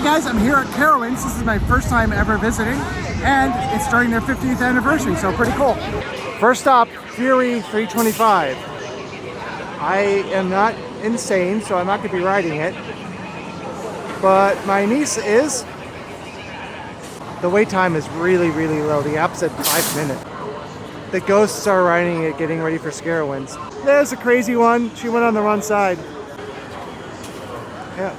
guys, I'm here at Carowinds. This is my first time ever visiting, and it's during their 50th anniversary, so pretty cool. First stop, Fury 325. I am not insane, so I'm not going to be riding it, but my niece is. The wait time is really, really low. The app said 5 minutes. The ghosts are riding it, getting ready for Carowinds. There's a crazy one. She went on the wrong side. Yeah.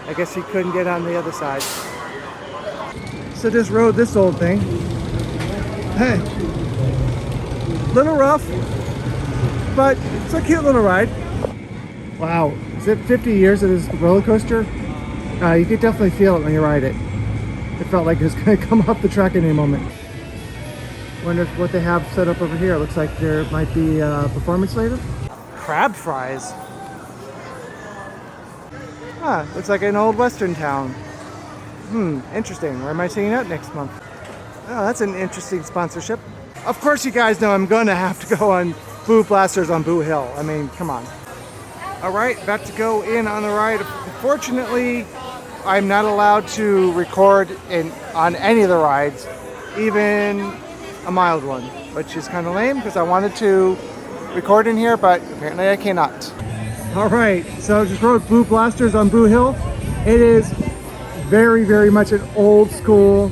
I guess he couldn't get on the other side. So just rode this old thing. Hey. Little rough, but it's a cute little ride. Wow. Is it 50 years of this roller coaster? You could definitely feel it when you ride it. It felt like it was going to come off the track in any moment. Wonder what they have set up over here. Looks like there might be a performance later. Crab fries. Huh, looks like an old western town. Interesting. Where am I seeing that next month? Oh, that's an interesting sponsorship. Of course you guys know I'm gonna have to go on Boo Blasters on Boo Hill. I mean, come on. All right, about to go in on the ride. Fortunately, I'm not allowed to record on any of the rides, even a mild one, which is kind of lame because I wanted to record in here, but apparently I cannot. All right, so just rode Boo Blasters on Boo Hill. It is very, very much an old school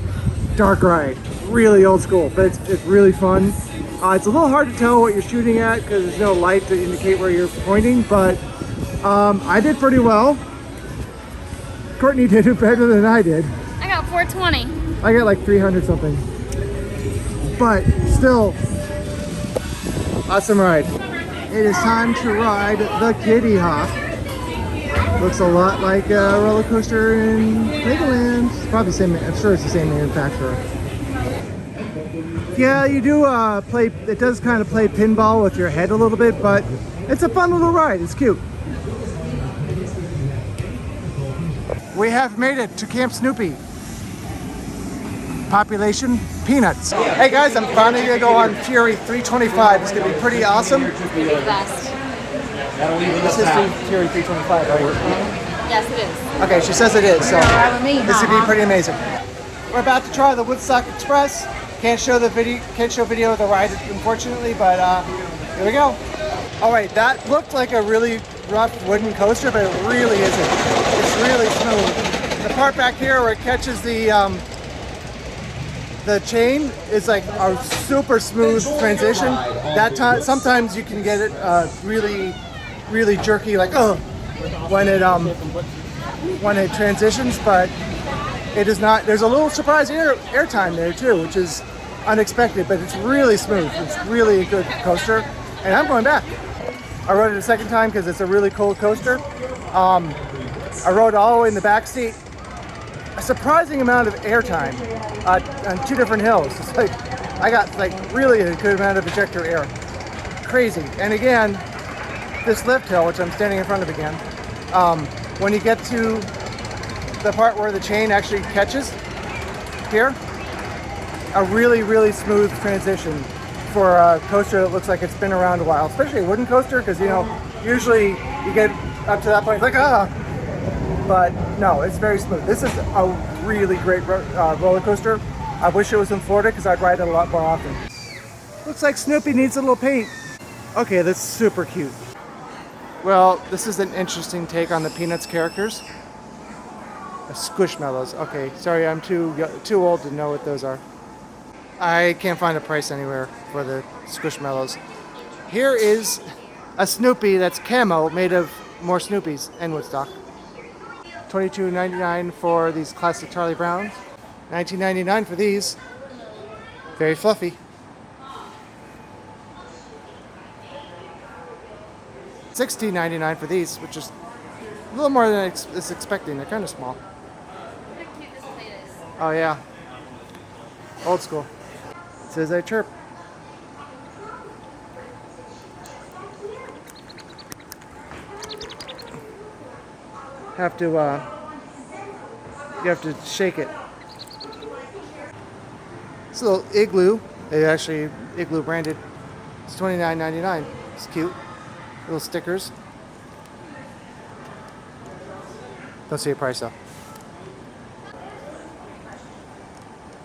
dark ride. Really old school, but it's really fun. It's a little hard to tell what you're shooting at because there's no light to indicate where you're pointing, but I did pretty well. Courtney did it better than I did. I got 420. I got like 300 something. But still, awesome ride. It is time to ride the Kitty Hop. Looks a lot like a roller coaster in Legoland. It's probably the same, I'm sure it's the same manufacturer. Yeah, you do play, it does kind of play pinball with your head a little bit, but it's a fun little ride, it's cute. We have made it to Camp Snoopy. Population, peanuts. Hey guys, I'm finally gonna go on Fury 325. It's gonna be pretty awesome. The best. This is Fury 325, right? Yes, it is. Okay, she says it is, so Me, this would be pretty amazing. We're about to try the Woodstock Express. Can't show video of the ride, unfortunately, but here we go. All right, that looked like a really rough wooden coaster, but it really isn't. It's really smooth. The part back here where it catches the chain is like a super smooth transition. That time, sometimes you can get it really, really jerky, like when it transitions, but it is not. There's a little surprise air time there too, which is unexpected, but it's really smooth. It's really a good coaster, and I'm going back. I rode it a second time because it's a really cool coaster. I rode all the way in the back seat. A surprising amount of airtime on 2 different hills. It's like I got like really a good amount of ejector air. Crazy. And again, this lift hill, which I'm standing in front of again, when you get to the part where the chain actually catches here, a really, really smooth transition for a coaster that looks like it's been around a while, especially a wooden coaster, because you know, usually you get up to that point, it's like but no, it's very smooth. This is a really great roller coaster. I wish it was in Florida because I'd ride it a lot more often. Looks like Snoopy needs a little paint. Okay, that's super cute. Well, this is an interesting take on the Peanuts characters. Squishmallows. Okay, sorry, I'm too old to know what those are. I can't find a price anywhere for the Squishmallows. Here is a Snoopy that's camo made of more Snoopies and Woodstock. $22.99 for these classic Charlie Browns. $19.99 for these. Very fluffy. $16.99 for these, which is a little more than I was expecting. They're kind of small. Look how cute this plate is. Oh yeah. Old school. It says I chirp. You have to shake it. It's a little igloo. They actually igloo branded. It's $29.99. It's cute. Little stickers. Don't see a price though.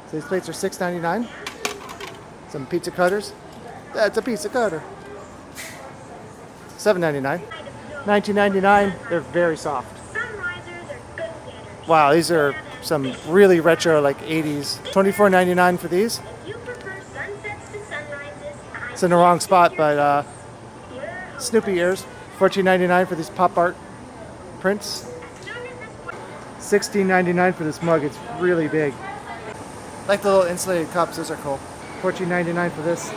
So these plates are $6.99. Some pizza cutters. That's a pizza cutter. $7.99. $19.99. They're very soft. Wow, these are some really retro, like 80s. $24.99 for these. It's in the wrong spot, but Snoopy ears. $14.99 for these pop art prints. $16.99 for this mug. It's really big. I like the little insulated cups. Those are cool. $14.99 for this.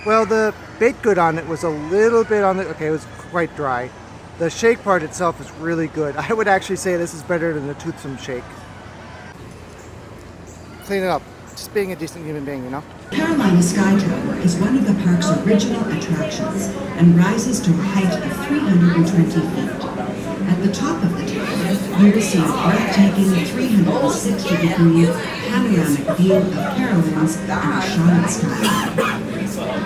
Well, the baked good on it was a little bit on the... Okay, it was quite dry. The shake part itself is really good. I would actually say this is better than the toothsome shake. Clean it up. Just being a decent human being, you know? Carolina Sky Tower is one of the park's original attractions and rises to a height of 320 feet. At the top of the tower, you will see a breathtaking 360-degree panoramic view of Carowinds and the Charlotte sky.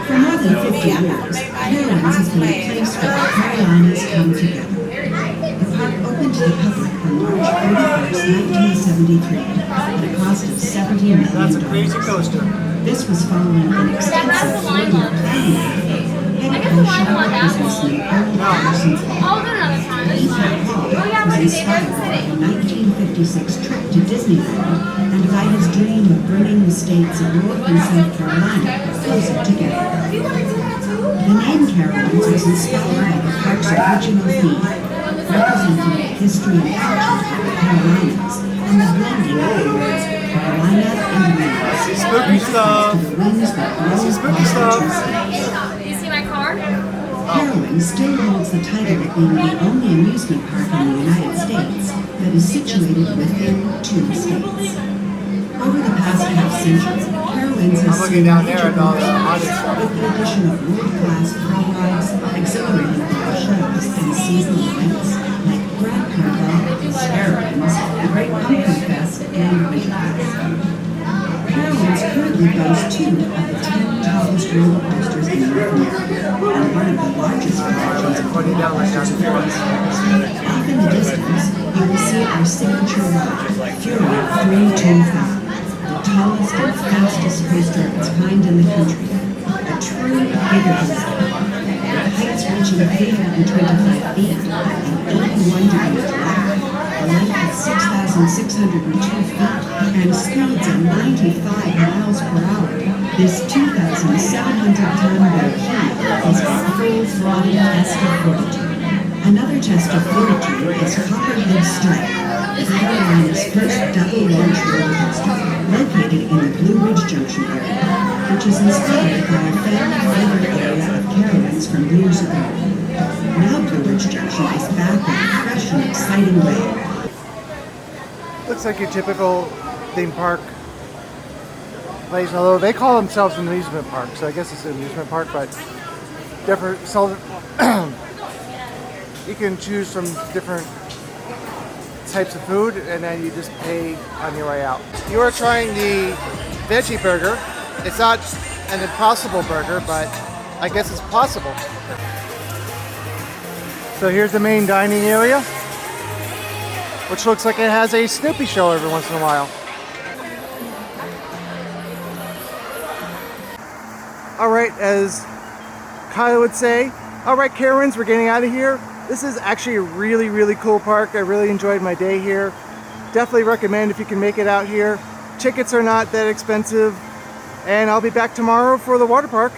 For more than 50 years, Carowinds has been a place where the Carolinas come together. The park opened to the public on March 31st, 1973, at a cost of $70 million. That's a crazy coaster. This was following an extensive 4-year planning headed by Charlotte businessman Earl Anderson's I'll do another time. That's Ethan fine. Hall Oh yeah, was we're inspired by City. a 1956 trip to Disneyland and by his dream of bringing the states of North and South Carolina closer together. The name Carowinds was inspired by the park's original theme, representing the history and culture of the Carolinas and the blending of the words Carolina and Winds. Spooky stuff. Spooky stuff. You see my car? Carowinds still holds the title of being the only amusement park in the United States that is situated within 2 states. Over the past half-century, Carowinds has I'm looking seen down major there at all the growth other stuff. with the addition of world-class pro rides, exhilarating car shows, and seasonal events like Grand Carnival, Carowinds, the Great Pumpkin Fest, and Winter Fest. Carowinds currently boasts 2 of the 10 tallest roller coasters in North America and one of the largest collections of Pointing down like that. Off in the distance, you will see our signature ride, Fury 325, the tallest and fastest coaster of its kind in the country, a true gigabizzy. With heights reaching 325 feet and 81 degrees flat, a length of 6,602 feet, and speeds of 95 miles per hour, this 2,700-ton marquee is a full-throttle test of fortitude. Another test of fortitude is Copperhead Strike, Carolina's first double-launch roller coaster, located in the Blue Ridge Junction area, which is inspired by a family favorite area of Carowinds from years ago. Now Blue Ridge Junction is back in a fresh and exciting way. Looks like your typical theme park place, although they call themselves an amusement park, so I guess it's an amusement park, but different. So you can choose from different types of food, and then you just pay on your way out. You are trying the veggie burger. It's not an impossible burger, but I guess it's possible. So here's the main dining area, which looks like it has a Snoopy show every once in a while. All right, as Kyle would say, all right, Carowinds, we're getting out of here. This is actually a really, really cool park. I really enjoyed my day here. Definitely recommend if you can make it out here. Tickets are not that expensive. And I'll be back tomorrow for the water park.